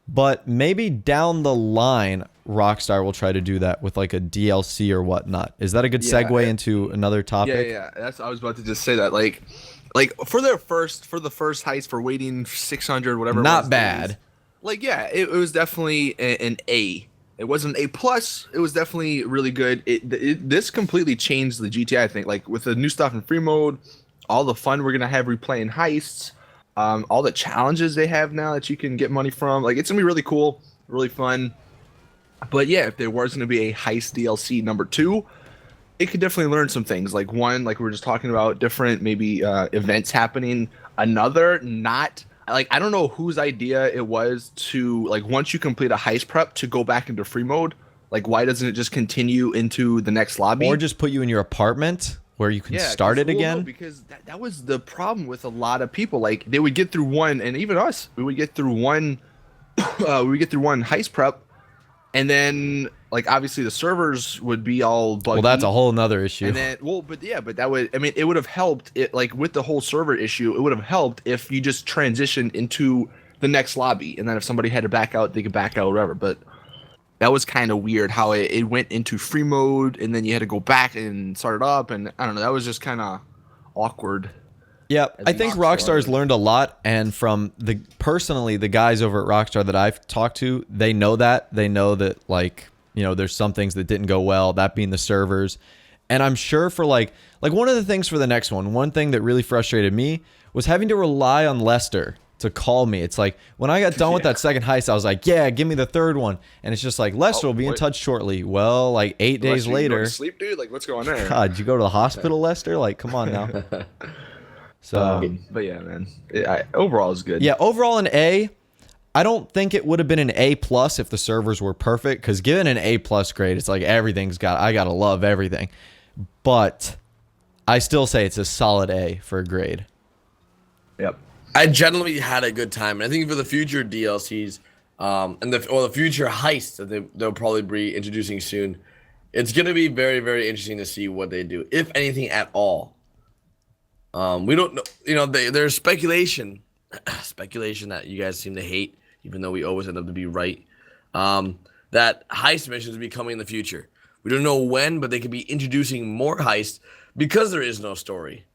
But maybe down the line, Rockstar will try to do that with like a DLC or whatnot. Is that a good segue into another topic? Yeah. That's I was about to just say that. Like for the first heist for waiting 600 whatever. Not bad. Like yeah, it was definitely an A. It wasn't an A plus. It was definitely really good. This completely changed the GTA. I think like with the new stuff in free mode, all the fun we're gonna have replaying heists, all the challenges they have now that you can get money from. Like it's gonna be really cool, really fun. But yeah, if there was gonna be a heist DLC number 2, it could definitely learn some things. Like one, like we were just talking about, different maybe events happening. Another, not. Like I don't know whose idea it was to like once you complete a heist prep to go back into free mode. Like why doesn't it just continue into the next lobby or just put you in your apartment where you can start it again? No, because that was the problem with a lot of people. Like they would get through one, and even us, we would get through one. We would get through one heist prep, and then like obviously the servers would be all buggy. Well, that's a whole nother issue. And then, but that would, I mean, it would have helped it like with the whole server issue. It would have helped if you just transitioned into the next lobby, and then if somebody had to back out, they could back out, or whatever. But that was kind of weird how it went into free mode, and then you had to go back and start it up, and I don't know. That was just kind of awkward. Yeah, I think Rockstar's learned a lot, and from the guys over at Rockstar that I've talked to, they know that like. You know, there's some things that didn't go well, that being the servers. And I'm sure for like one of the things for the next one thing that really frustrated me was having to rely on Lester to call me. It's like when I got done with that second heist, I was like, yeah, give me the third one. And it's just like, Lester will be in touch shortly. Well, like 8 days later. You go to sleep, dude? Like, what's going on? God, did you go to the hospital, Lester? Like, come on now. So, but yeah, man. Overall is good. Yeah, overall an A. I don't think it would have been an A plus if the servers were perfect, because given an A plus grade, it's like I gotta love everything. But I still say it's a solid A for a grade. Yep. I generally had a good time, and I think for the future DLCs, and the future heists that they'll probably be introducing soon, it's gonna be very, very interesting to see what they do, if anything at all. We don't know. You know, there's speculation that you guys seem to hate, even though we always end up to be right, that heist missions will be coming in the future. We don't know when, but they could be introducing more heists because there is no story.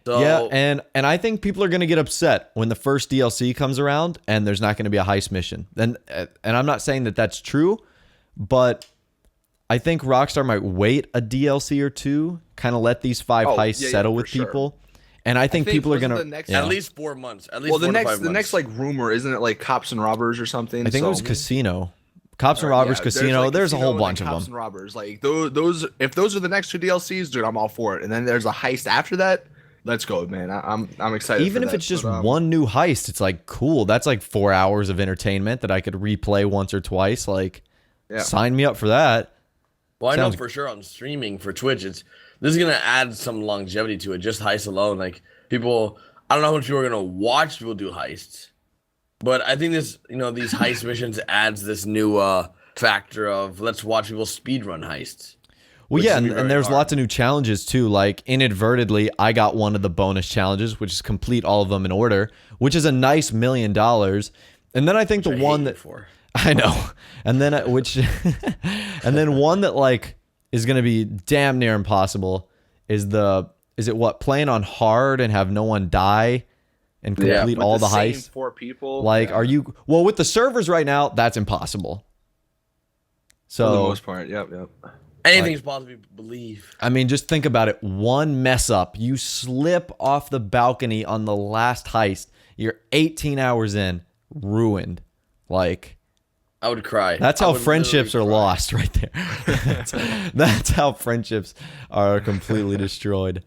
So, yeah, and I think people are going to get upset when the first DLC comes around and there's not going to be a heist mission. And I'm not saying that that's true, but I think Rockstar might wait a DLC or two, kind of let these 5 heists settle with people. And I think people are gonna at least 4 months. At least well, 4 to 5 months. the next like rumor, isn't it like Cops and Robbers or something? I think it was Casino, Cops and Robbers, Casino. There's a whole bunch of them. Cops and Robbers, like those. If those are the next 2 DLCs, dude, I'm all for it. And then there's a heist after that. let's go, man. I'm excited. Even for if that. it's just But, one new heist, it's like cool. That's like 4 hours of entertainment that I could replay once or twice. Like, yeah. sign me up for that. Well, I know Sounds- for sure on streaming for Twitch, this is gonna add some longevity to it. Just heists alone, like people, I don't know how much people are gonna watch people do heists, but I think these heist missions adds this new factor of let's watch people speedrun heists. Well, which yeah, is gonna be and very there's hard. lots of new challenges too. Like inadvertently, I got one of the bonus challenges, which is complete all of them in order, which is a nice $1 million. And then I think I the hate one you that for. I know, and then and then one that like is gonna be damn near impossible is it what, playing on hard and have no one die and complete With all the same heists? 4 people. Like, yeah. are you with the servers right now? That's impossible. For the So most part, yep. Anything's possible, believe. I mean, just think about it. One mess up, you slip off the balcony on the last heist. You're 18 hours in, ruined. Like, I would cry. that's I how would friendships are literally cry. lost right there. that's how friendships are completely destroyed.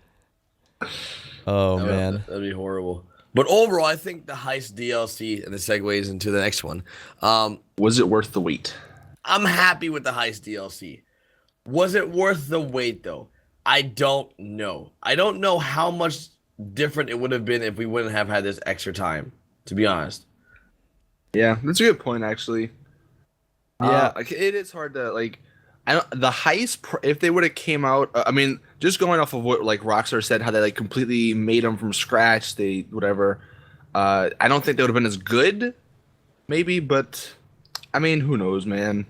Oh, man. That'd be horrible. But overall, I think the heist DLC, and the segues into the next one. Was it worth the wait? I'm happy with the heist DLC. Was it worth the wait though? I don't know. I don't know how much different it would have been if we wouldn't have had this extra time, to be honest. Yeah, that's a good point, actually. Yeah. Like, it is hard to like. I don't the heist if they would have came out. I mean, just going off of what like Rockstar said, how they like completely made them from scratch. They whatever. I don't think they would have been as good, maybe, but I mean, who knows, man.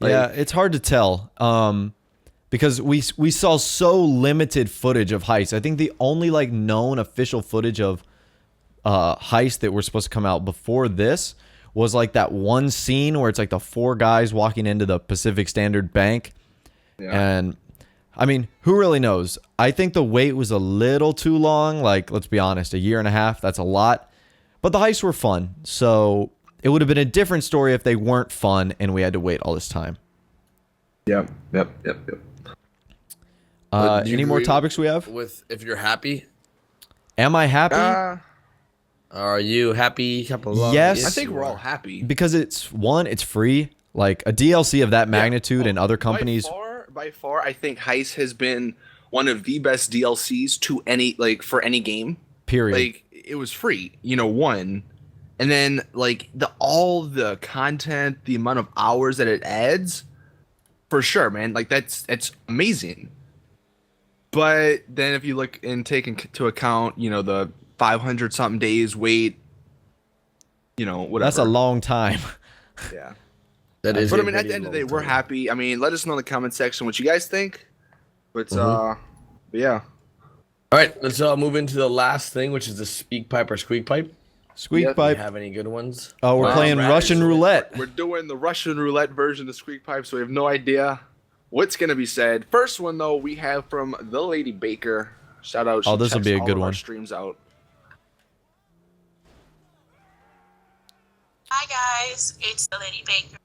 Yeah, it's hard to tell because we saw so limited footage of heists. I think the only like known official footage of heist that were supposed to come out before this was like that one scene where it's like the 4 guys walking into the Pacific Standard Bank. Yeah. And I mean, who really knows? I think the wait was a little too long. Like, let's be honest, 1.5 years, that's a lot. But the heists were fun. So it would have been a different story if they weren't fun and we had to wait all this time. Yep. But do you Any more agree topics we have? With if you're happy, Am I happy? are you happy? Yes. I think we're all happy. Because it's free. Like a DLC of that magnitude and other companies. By far, I think Heist has been one of the best DLCs to any for any game. Period. Like, it was free, one, and then like all the content, the amount of hours that it adds, for sure, man. Like that's amazing. But then if you look and take into account, the 500 something days wait, whatever. That's a long time. Yeah. That is. But a I mean, at pretty the end of the long day, we're time. happy. I mean, let us know in the comment section what you guys think. But yeah. All right, let's move into the last thing, which is the speak pipe or squeak pipe. Squeak Yeah, Do pipe. you have any good ones? Oh, we're playing Brad, Russian roulette. We're doing the Russian roulette version of Squeak Pipe, so we have no idea what's gonna be said. First one though, we have from the Lady Baker. Shout out! Oh, she this'll checks be a all good of our one. Streams out. Hi guys, it's the Lady Baker,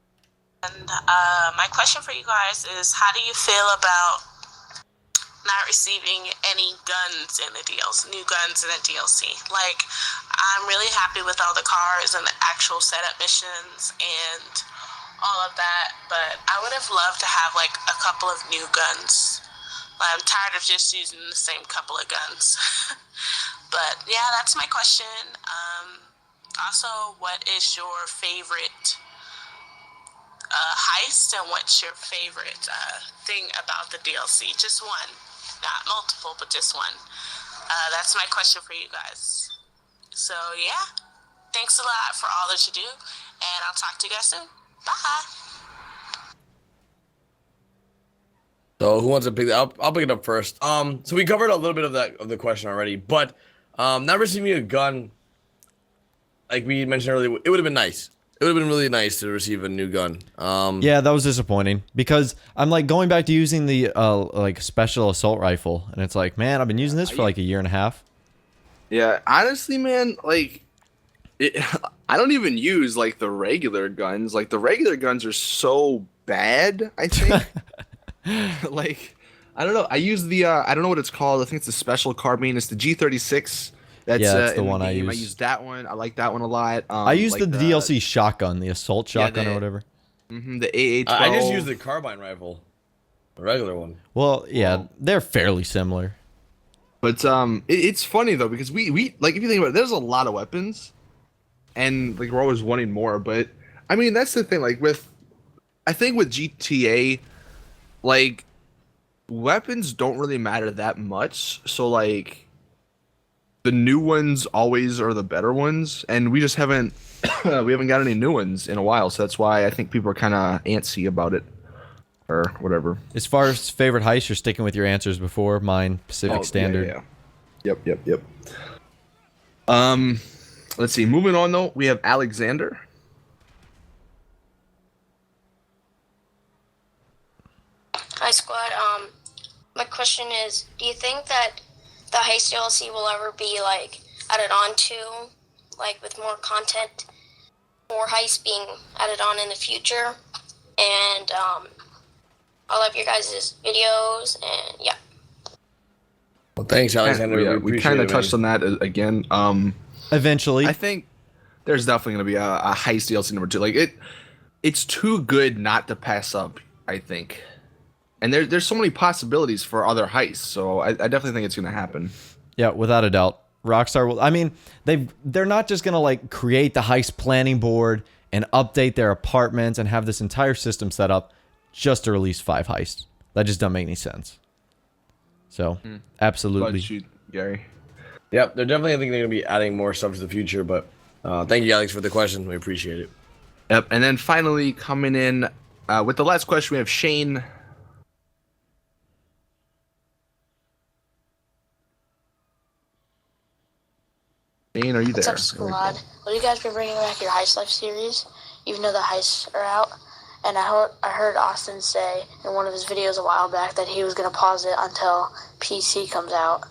and my question for you guys is, how do you feel about not receiving any guns in the DLC, new guns in the DLC? Like, I'm really happy with all the cars and the actual setup missions and all of that, but I would have loved to have like a couple of new guns. I'm tired of just using the same couple of guns. But yeah, that's my question. Also, what is your favorite heist, and what's your favorite thing about the DLC? Just one, not multiple, but just one. That's my question for you guys. So yeah, thanks a lot for all that you do, and I'll talk to you guys soon. Bye. So who wants to pick that up? I'll pick it up first. So we covered a little bit of the question already, but not receiving a gun, like we mentioned earlier, it would have been nice. It would have been really nice to receive a new gun. Yeah, that was disappointing because I'm like going back to using the like special assault rifle, and it's like, man, I've been using this for like 1.5 years. Yeah, honestly, man, like, I don't even use like the regular guns. Like, the regular guns are so bad, I think. Like, I don't know. I use the I don't know what it's called. I think it's the special carbine. It's the G36. That's That's the in one I game. I use. use that one. I like that one a lot. I use like the DLC shotgun, the assault shotgun or whatever. The AA-12. I just use the carbine rifle, the regular one. Well, yeah, they're fairly similar. But it's funny though because we like if you think about it, there's a lot of weapons, and like we're always wanting more. But I mean that's the thing. Like I think with GTA, like weapons don't really matter that much. So like the new ones always are the better ones, and we just haven't we haven't got any new ones in a while. So that's why I think people are kind of antsy about it or whatever. As far as favorite heist, you're sticking with your answers before mine, Pacific Standard. Yeah. Yep. Let's see. Moving on though, we have Alexander. Hi, Squad. My question is, do you think that the Heist DLC will ever be, like, added on to, like, with more content, more heists being added on in the future? And, I love your guys' videos, and, yeah. Well, thanks, Alexander. We kind of touched on that again. Eventually. I think there's definitely going to be a Heist DLC number 2. Like, it's too good not to pass up, I think. And there's so many possibilities for other heists, so I definitely think it's going to happen. Yeah, without a doubt. Rockstar will. I mean, they're not just gonna like create the heist planning board and update their apartments and have this entire system set up just to release 5 heists. That just doesn't make any sense. So, absolutely. Shoot, Gary. Yep, they're definitely. I think they're gonna be adding more stuff to the future. But thank you, Alex, for the question. We appreciate it. Yep, and then finally coming in with the last question, we have Shane. Shane, are you What's there? up, Squad? Well, you guys been bringing back your Heist Life series, even though the heists are out. And I heard Austin say in one of his videos a while back that he was going to pause it until PC comes out.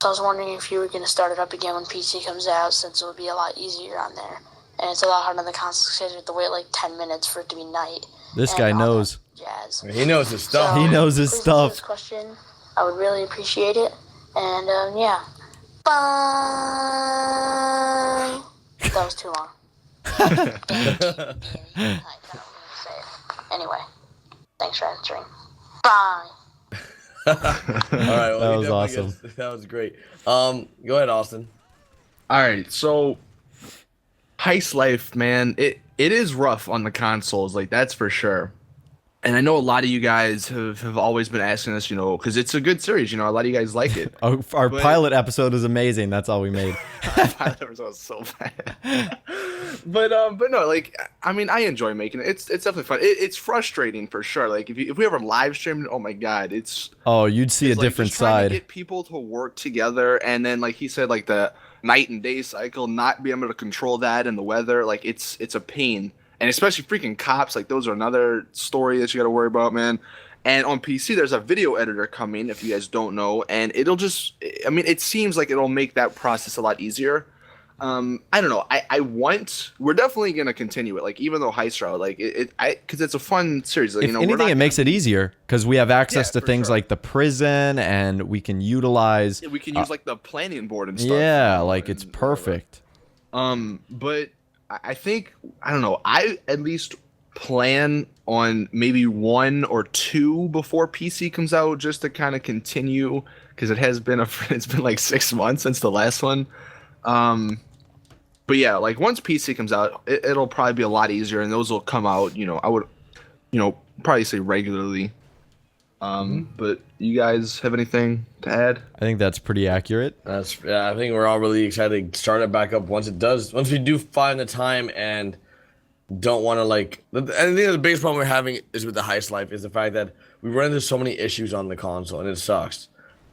So I was wondering if you were going to start it up again when PC comes out, since it would be a lot easier on there. And it's a lot harder on the console because you have to wait like 10 minutes for it to be night. This guy knows. Jazz. He knows his stuff. So, He knows his please stuff. answer this question. I would really appreciate it. And yeah. Bye. That was too long. Anyway, thanks for answering. Bye. All right, well, That he was definitely awesome. that was great. Go ahead, Austin. All right, so Heist Life, man, it is rough on the consoles, like that's for sure. And I know a lot of you guys have always been asking us, you know, because it's a good series, you know, a lot of you guys like it. Our pilot episode is amazing. That's all we made. Pilot episode was so bad. but no, like I mean, I enjoy making it. It's definitely fun. It's frustrating for sure. Like if we ever live streamed, oh my god, Oh, you'd see a like, different just trying side. to get people to work together, and then like he said, like the night and day cycle, not being able to control that and the weather, like it's a pain. And especially freaking cops, like those are another story that you got to worry about, man. And on PC, there's a video editor coming, if you guys don't know, and it'll just, I mean, it seems like it'll make that process a lot easier. I don't know. We're definitely going to continue it. Like, even though Heists are out, like, because it's a fun series. Like, If you know, anything, it makes it easier because we have access to for things sure. like the prison and we can utilize. we can use, like, the planning board and stuff. Yeah, you know, like it's and perfect. But I think, I don't know, I at least plan on maybe 1 or 2 before PC comes out, just to kind of continue, because it's been like 6 months since the last one. But yeah, like once PC comes out, it'll probably be a lot easier, and those will come out, you know, I would, you know, probably say regularly. But you guys have anything to add? I think that's pretty accurate. I think we're all really excited to start it back up once we do find the time and don't want to like. I think the biggest problem we're having is with the Heist Life is the fact that we run into so many issues on the console, and it sucks.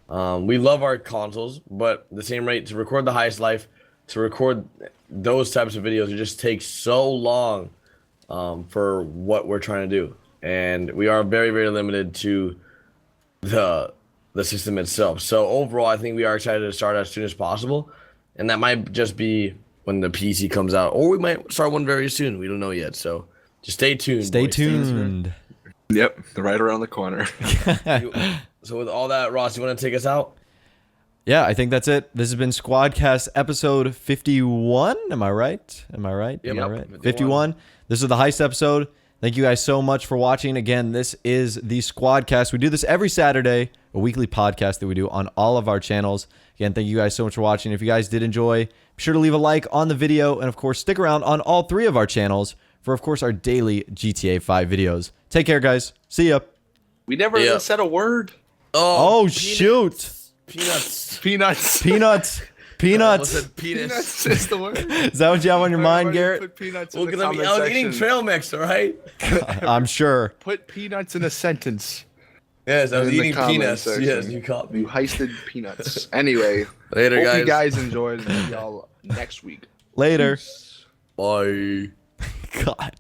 We love our consoles, but at the same rate, to record the Heist Life, to record those types of videos, it just takes so long for what we're trying to do. And we are very, very limited to the system itself. So overall, I think we are excited to start as soon as possible, and that might just be when the PC comes out, or we might start one very soon. We don't know yet. So just stay tuned. Stay boys. tuned. Yep, right around the corner. So with all that, Ross, you want to take us out? Yeah, I think that's it. This has been Squadcast episode 51. Am I right? Am I right? Yep. Am I right? 51. 51. This is the Heist episode. Thank you guys so much for watching. Again, this is the Squadcast. We do this every Saturday, a weekly podcast that we do on all of our channels. Again, thank you guys so much for watching. If you guys did enjoy, be sure to leave a like on the video. And, of course, stick around on all 3 of our channels for, of course, our daily GTA 5 videos. Take care, guys. See ya. We never even said a word. Oh, shoot. Peanuts. Peanuts. Peanuts. Peanuts. Almost said penis. Peanuts is the word. Is that what you have on your mind, Everybody Garrett? Put peanuts Well, in the I comment was eating section. trail mix, all right? I'm sure. Put peanuts in a sentence. Yes, I was In the eating comment peanuts. section. Yes, you caught me. You heisted peanuts. Anyway, Later, hope guys. you guys enjoyed. And see y'all next week. Later. Bye. God.